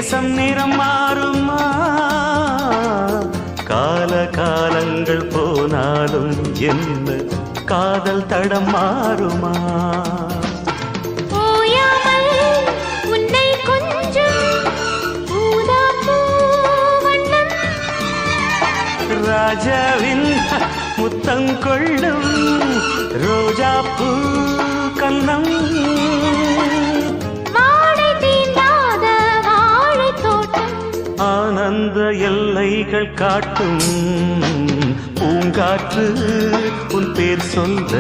நேசம் நிறம் மாறுமா கால காலங்கள் போனாலும் என்ன காதல் தடம் மாறுமா ராஜாவின் முத்தங்கொள்ளும் ரோஜா பூ கண்ணம் ஆனந்த எல்லைகள் காட்டும் பூங்காற்று உன் பேர் சொல்ல